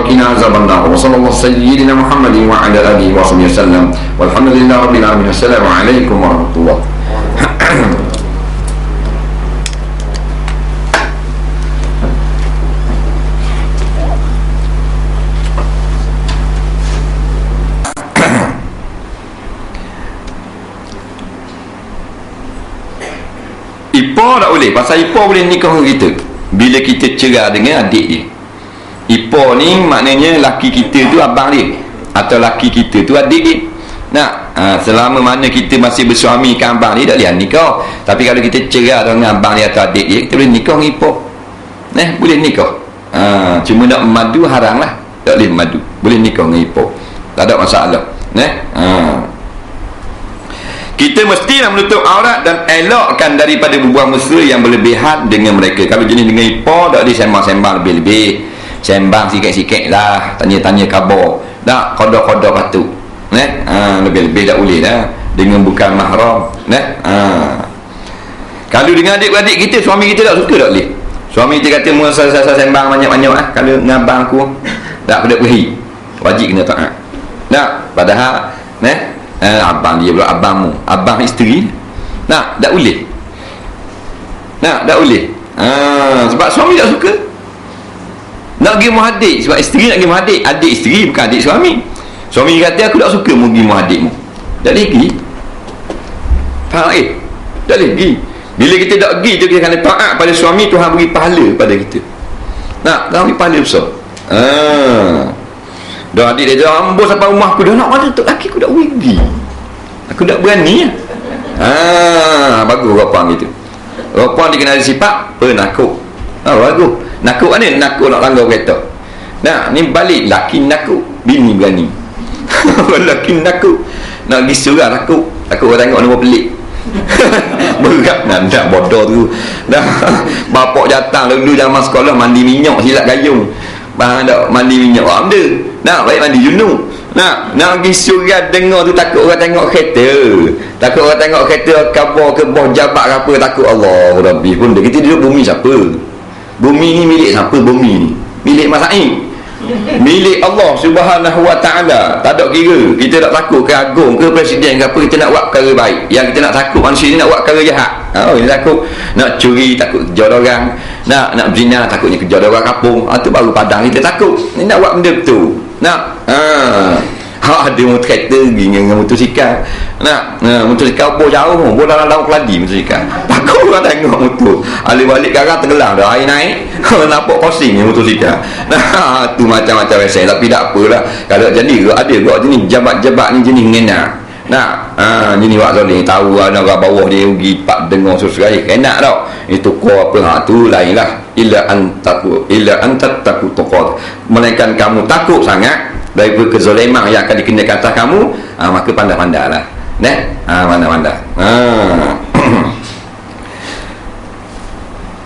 وقنا عذاب النار وصلى الله سيدنا محمد وعلى آله وصحبه وسلم والحمد لله رب العالمين. السلام عليكم ورحمة الله. Ipar tak boleh. Pasal ipar boleh nikah dengan kita bila kita cerai dengan adik dia. Ipar ni maknanya laki kita tu abang dia, atau laki kita tu adik dia. Selama mana kita masih bersuami kan abang dia, tak boleh nikah. Tapi kalau kita cerai dengan abang dia atau adik dia, kita boleh nikah dengan ipar. Boleh nikah. Cuma nak madu haram lah. Tak boleh madu. Boleh nikah dengan ipar. Tak ada masalah. Kita mesti nak menutup aurat dan elakkan daripada berbual mesra yang berlebihan dengan mereka. Kalau jenis dengan ipar, tak boleh sembang-sembang lebih-lebih. Sembang sikit-sikit lah, tanya-tanya khabar. Tak, kodok-kodok patut. Lebih-lebih tak boleh lah, dengan bukan mahram. Kalau dengan adik-adik kita, suami kita tak suka, tak boleh. Suami kita kata masa sembang banyak-banyak kalau dengan abang aku tak kena pergi, wajib kena taat. Padahal abang dia pula, abangmu, abang isteri, tak boleh. Tak boleh. Sebab suami tak suka. Nak pergi muhadik, sebab isteri nak pergi muhadik. Adik isteri, bukan adik suami. Suami kata aku tak suka mu pergi muhadikmu, tak boleh pergi. Faham tak boleh pergi. Bila kita tak pergi tu, kita kena taat pada suami. Tuhan beri pahala pada kita. Tuhan beri pahala besar. Dah adik dia ambos sampai rumah aku, dah nak mana tu laki aku tak pergi, aku tak berani. Bagus rapang gitu. Rapang dikenali sifat penakut. Bagus. Nakut mana? Nakut nak langgar kereta. Ni balik laki nakut, bini berani. Laki nakut nak pergi surah, takut orang tengok nombor pelik. Berat nak bodoh tu. Bapak datang dulu zaman sekolah mandi minyak silap gayung. Tak mandi minyak apa benda, baik mandi junub. Nak pergi surah dengar tu, takut orang tengok kereta. Takut orang tengok kereta khabar ke bos jabat ke apa, takut Allah Rabbi pun. Kita duduk bumi siapa? Bumi ni milik siapa? Bumi ni milik Masai, milik Allah Subhanahu Wa Ta'ala. Tak ada kira kita nak takut ke agung ke presiden ke apa, kita nak buat perkara baik. Yang kita nak takut manusia ni nak buat perkara jahat. Kita takut nak curi, takut kejar orang, nak berzina, takutnya kejar orang kampung. Tu baru padang kita takut. Ni nak buat benda betul. Ada motor kereta pergi dengan motosikal. Motosikal bor jauh, bor dalam laut Keladi motosikal. Takut orang tengok motor. Balik garang tenggelam dah, air naik. Nampak kosing motosikal. Tu macam-macam rasa. Tapi tak apalah. Kalau jadi ada buat jenis jabat-jabat ni jenis ngena. Jenis wak zalim, tahu ada orang bawah dia pergi pak dengar susah enak tau. Itu kau apa tu lain lah. Illa antattaqu tuqat. Melainkan kamu takut sangat daripada kezaliman yang akan dikenakan atas kamu, maka pandai-pandai lah. Pandai-pandai.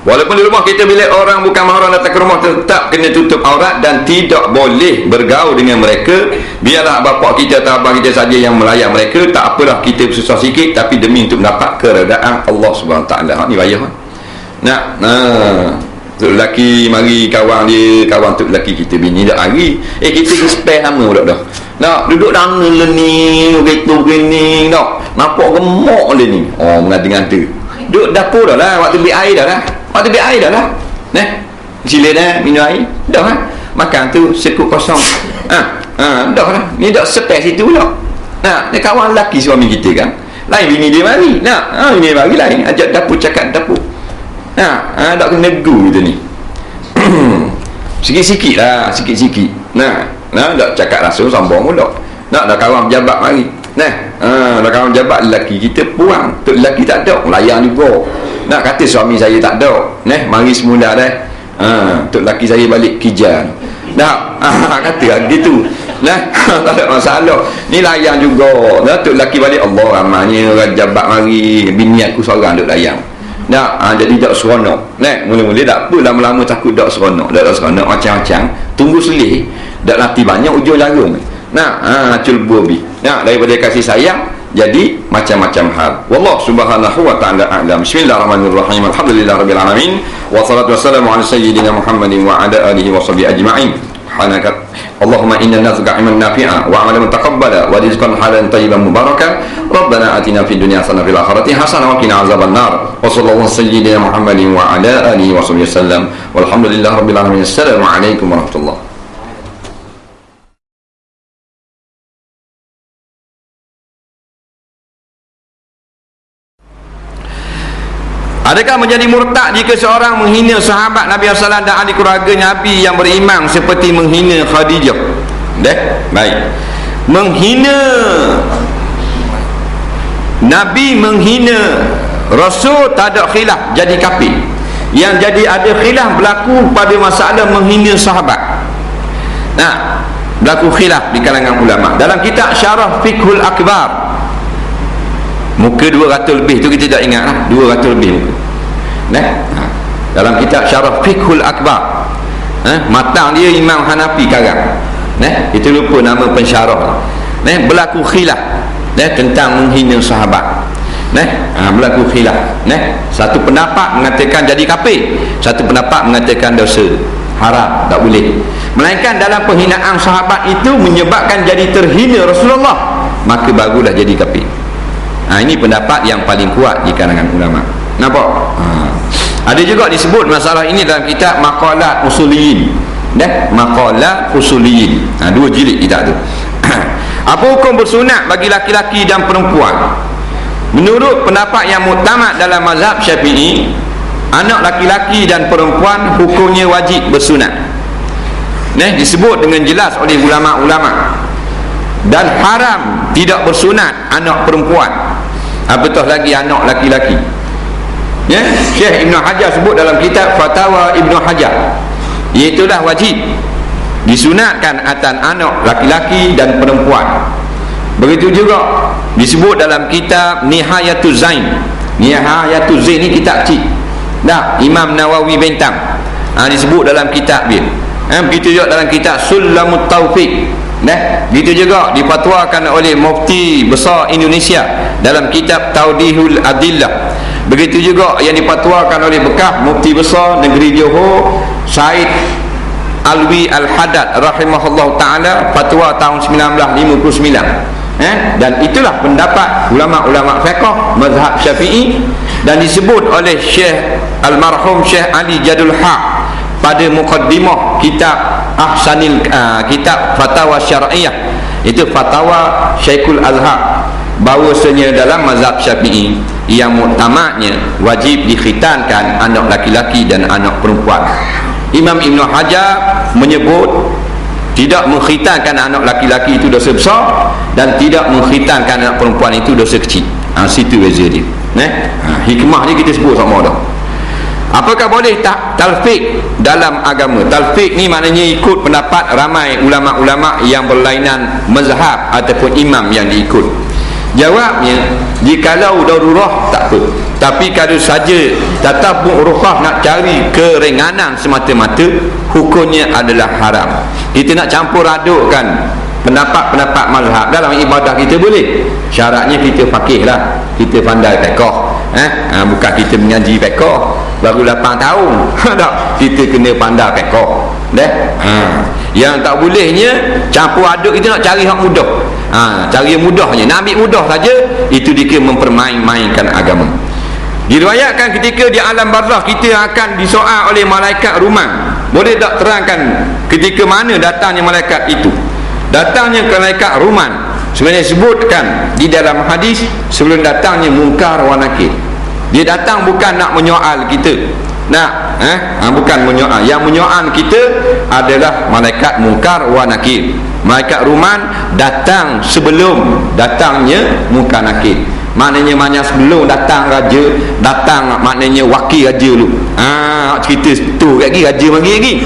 Walaupun di rumah kita, bila orang bukan mahram datang ke rumah, tetap kena tutup aurat dan tidak boleh bergaul dengan mereka. Biarlah bapak kita atau abang kita saja yang melayan mereka, tak apalah, kita bersusah sikit, tapi demi untuk mendapat keredaan Allah SWT. Ni payah. Tuk lelaki mari kawan dia, kawan tuk lelaki kita bini dah hari. Kita ke spare sama pula dah. Duduk dana ni, begitu begini, nampak gemuk dia ni. Mengada-ngada. Duduk dapur dah lah, waktu beli air dah lah. Sila dah, minum air. Dah lah. Makan tu sekut kosong. Dah lah. Ni dah spare situ pula. Ni kawan lelaki suami kita kan. Lain bini dia mari. Bini dia mari lain. Ajak dapur, cakap dapur. Tak kena nego kita ni. Sikit-sikit lah, sikit-sikit. Tak cakap langsung sambung pun tak. Dah kawan pejabat mari. Dah kawan pejabat lelaki kita puang. Tok lelaki tak ada, layan juga. Kata suami saya tak ada. Mari semula dah. Tok lelaki saya balik kerja. Kata gitu. Tak ada masalah. Ni layan juga. Tok lelaki balik, Allah ramanya orang pejabat mari, bini aku seorang duk layan. Jadi tak seronok. Mula-mula tak apa, lama-lama takut tak seronok. Tak seronok macam-macam. Tunggu selih, tak latih banyak ujung jarum. Culbu bi. Daripada kasih sayang jadi macam-macam hal. Wallahu subhanahu wa ta'ala a'lam. Bismillahirrahmanirrahim. Alhamdulillahirabbil alamin. Wassalatu wassalamu ala sayyidina Muhammadin wa ala alihi wa sahbihi ajma'in. Subhanaka Allahumma inna nas'aluka ilman nafi'a wa 'amalan mutaqabbala wa rizqan halalan tayyiban mubarakan. Rabbana atina fid dunya hasanah wa fil akhirati hasanah wa qina azaban nar. Wa sallallahu sayyidina Muhammadin wa ala alihi wa sahbihi wasallam. Walhamdulillahi rabbil alamin. Assalamu alaikum warahmatullahi. Adakah menjadi murtad jika seorang menghina sahabat Nabi SAW dan ahli keluarga Nabi yang beriman seperti menghina Khadijah? Baik. Menghina Nabi, menghina Rasul, tak ada khilaf jadi kafir. Yang jadi ada khilaf berlaku pada masalah menghina sahabat. Nah, berlaku khilaf di kalangan ulama. Dalam kitab Syarah Fiqhul Akbar, muka 200 lebih tu, kita tak ingat lah, 200 lebih muka. Dalam kitab Syarah Fiqhul Akbar, matang dia Imam Hanafi karang. Kita lupa nama pensyarah. Berlaku khilaf tentang menghina sahabat. Berlaku khilaf. Satu pendapat mengatakan jadi kafir, satu pendapat mengatakan dosa, haram, tak boleh. Melainkan dalam penghinaan sahabat itu menyebabkan jadi terhina Rasulullah, maka barulah jadi kafir. Ini pendapat yang paling kuat di kalangan ulama. Nampak? Ada juga disebut masalah ini dalam kitab Maqalat Usuliyin. Maqalat Usuliyin. 2 jilid kitab tu. Apa hukum bersunat bagi laki-laki dan perempuan? Menurut pendapat yang muktamad dalam mazhab Syafi'i, anak laki-laki dan perempuan hukumnya wajib bersunat. Disebut dengan jelas oleh ulama-ulama. Dan haram tidak bersunat anak perempuan, apatah lagi anak laki-laki. Syekh Ibn Hajar sebut dalam kitab Fatawa Ibn Hajar, iaitulah wajib disunatkan atas anak laki-laki dan perempuan. Begitu juga disebut dalam kitab Nihayatul Zain. Nihayatul Zain ni kitab kecil, Imam Nawawi Bentam, disebut dalam kitab dia. Begitu juga dalam kitab Sulamut Taufiq. Begitu juga difatwakan oleh Mufti Besar Indonesia dalam kitab Tawdihul Adillah. Begitu juga yang difatwakan oleh bekas Mufti Besar Negeri Johor Said Alwi Al-Haddad rahimahullah ta'ala, fatwa tahun 1959. Dan itulah pendapat ulama-ulama fiqh mazhab Syafi'i, dan disebut oleh Syekh Almarhum Syekh Ali Jadul Haq pada muqaddimah kitab Ahsanil kitab Fatawa Syar'iyah, itu Fatawa Syekhul Al-Haq, bahawasanya dalam mazhab Syafi'i yang muktamadnya wajib dikhitankan anak laki-laki dan anak perempuan. Imam Ibn Hajar menyebut tidak mengkhitankan anak laki-laki itu dosa besar, dan tidak mengkhitankan anak perempuan itu dosa kecil. Situ beza dia. Hikmah ni kita sebut sama dah. Apakah boleh talfiq dalam agama? Talfiq ni maknanya ikut pendapat ramai ulama-ulama yang berlainan mazhab ataupun imam yang diikut. Jawabnya, jikalau darurah tak apa. Tapi kalau saja tatabbu' rukhah, nak cari keringanan semata-mata, hukumnya adalah haram. Kita nak campur adukkan pendapat-pendapat mazhab dalam ibadah kita boleh. Syaratnya kita faqih lah, kita pandai fiqh. Bukan kita mengaji fiqh baru 8 tahun. Kita kena pandai fiqh. Yang tak bolehnya campur aduk, kita nak cari hak mudah. Cari yang mudahnya, nak ambil mudah saja, itu dikira mempermain-mainkan agama. Diriwayatkan ketika di alam barzakh kita akan disoal oleh malaikat rumah. Boleh tak terangkan ketika mana datangnya malaikat itu? Datangnya malaikat rumah sebenarnya disebutkan di dalam hadis sebelum datangnya Munkar wa Nakir. Dia datang bukan nak menyoal kita, bukan menyoal. Yang menyoal kita adalah malaikat Munkar wa Nakir. Malaikat Ruman datang sebelum datangnya Munkar Nakir. Maknanya sebelum datang raja, datang maknanya wakil raja dulu. Cerita tu lagi raja lagi.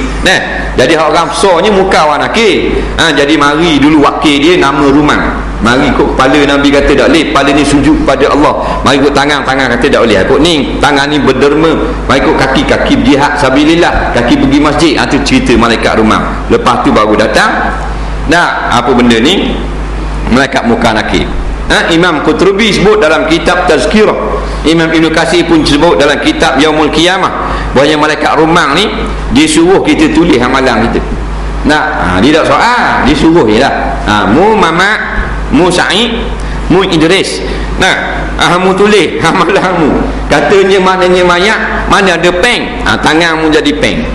Jadi orang besarnya Munkar wa Nakir. Jadi mari dulu wakil dia nama Ruman. Mari ikut kepala, Nabi kata tak boleh, kepala ni sujud pada Allah. Mari ikut tangan kata tak boleh. Ikut ni tangan ni berderma. Mari ikut kaki berjihad sabilillah, kaki pergi masjid. Itu cerita malaikat Ruman. Lepas tu baru datang apa benda ni? Malaikat Munkar Nakir. Imam Qutrubi sebut dalam kitab Tazkirah. Imam Ibn Katsir pun sebut dalam kitab Yaumul Qiyamah, bahawa malaikat Rumang ni dia suruh kita tulis amalan kita. Nah, dia tak soal, dia suruh je lah. Mu Mamat, mu Sa'id, mu Idris. Nah, mu tulis amalan mu. Katanya maknanya mayat, mana ada peng, tangan mu jadi peng.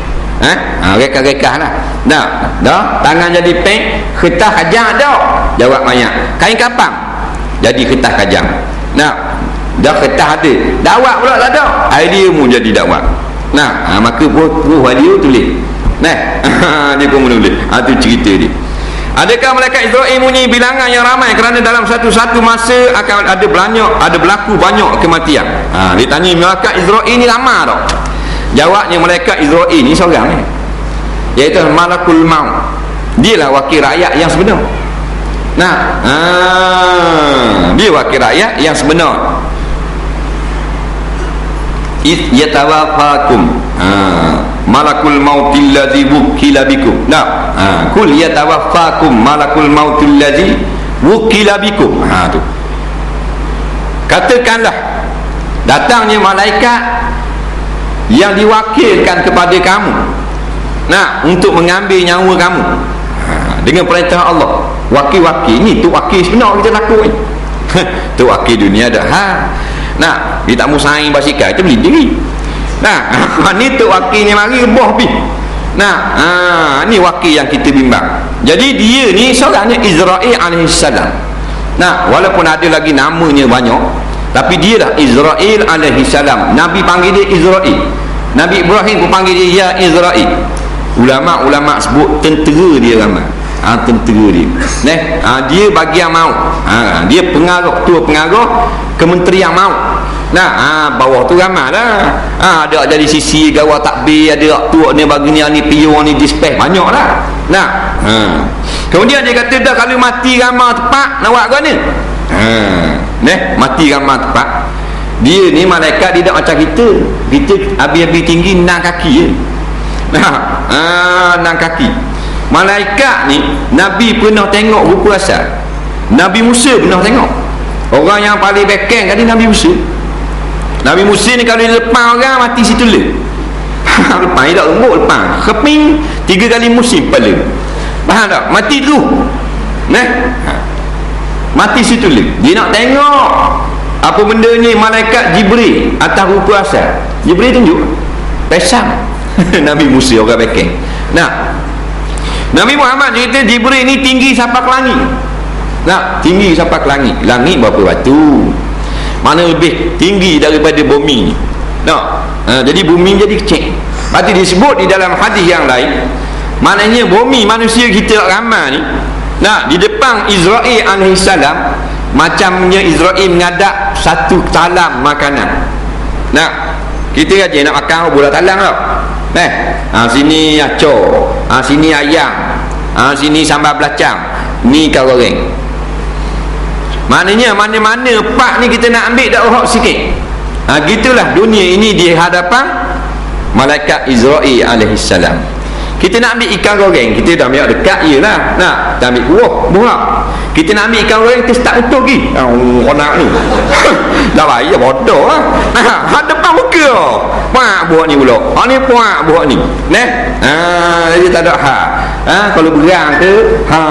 Rekah-rekah lah. Dah, tangan jadi peng, kertas kajang dah. Jawab mayat. Kain kapang jadi kertas kajang. Nah, dah kertas ada. Dakwah pula tak ada. Idea mu jadi dakwah. Nah, maka ruh dia tulis. Nah, dia pun menulis. Itu cerita dia. Adakah malaikat Israel punya bilangan yang ramai kerana dalam satu-satu masa akan ada berlaku banyak kematian? Dia tanya malaikat Israel ni lama tak? Jawabnya malaikat Israel ni seorang iaitu Malakul Maut. Dialah wakil rakyat yang sebenar. Nah, dia wakil rakyat yang sebenar. Yatawafakum malakul mautil ladzi wukila bikum. Nah, kul yatawaffakum malakul mautil ladzi wukila bikum. Tu. Katakanlah datangnya malaikat yang diwakilkan kepada kamu. Nah, untuk mengambil nyawa kamu. Dengan perintah Allah. Wakil-wakil ni tu wakil sebenar kita takut ni. Tu wakil dunia dah. Nah, dia tak mau saing basikal, kita beli diri. Nah, ni tu wakilnya mari boh pi. Nah, ni wakil yang kita bimbang. Jadi dia ni seorangnya Israel alaihissalam. Nah, walaupun ada lagi namanya banyak, tapi dia dah Israel alaihissalam. Nabi panggil dia Israel. Nabi Ibrahim pun panggil dia ya Israel. Ulama-ulama sebut tentera dia ramai. Tentera dia. Dia bahagian maut. Dia pengarah, ketua pengarah Kementerian Maut. Nah, bawah tu ramai lah. Ada jadi sisi gawat takbir, ada tua ni bagi ni pion ni dispatch banyak lah. Nah, kemudian dia kata dah kalau mati ramai tepat nak buat ke ni? Mati ramai tepat. Dia ni malaikat dia tak macam kita. Kita habis-habis tinggi 6 kaki je. Nah, 6 kaki. Malaikat ni Nabi pernah tengok rupa asal. Nabi Musa pernah tengok. Orang yang paling bekeng kali Nabi Musa. Nabi Musa ni kalau dia lepas orang mati situ le. Lepas dia tak lembut lepas. Keping 3 kali musim kepala. Faham tak? Mati tu. Mati situ le. Dia nak tengok apa benda ni malaikat Jibril atas rupa asal. Jibril tunjuk. Pesang. Nabi Musa orang bekeng. Nah, Nabi Muhammad cerita Jibril ni tinggi sampai ke langit. Nah, tinggi sampai ke langit. Langit berapa batu? Mana lebih tinggi daripada bumi ni. Nah, jadi bumi jadi kecil. Berarti disebut di dalam hadis yang lain, maknanya bumi manusia kita ramai ni. Nah, di depan Israel alaihissalam, macamnya Israel mengadap satu talam makanan. Nah, kita aja nak makan bola talang tau. Sini acor, sini ayam, sini sambal belacang, ni kau goreng. Maknanya mana-mana pak ni kita nak ambil dah rohok sikit. Gitulah dunia ini di hadapan malaikat Israel alaihissalam. Kita nak ambil ikan goreng, kita dah ambil dekat jelah. Nah, kita ambil buah. Kita nak ambil ikan goreng, kita start utuh lagi. Konak ni. Dah bayar bodoh lah. Depan muka. Puak buah ni pula. Ni puak buah ni. Jadi tak ada hak. Kalau berang ke,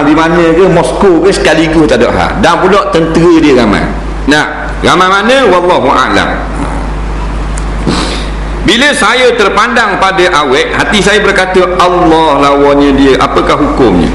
di mana ke, Moskow ke, sekaligus tak ada hak. Dan pula tentera dia ramai. Nah, ramai mana? Wallahu a'lam. Bila saya terpandang pada awet, hati saya berkata, Allah lawannya dia, apakah hukumnya?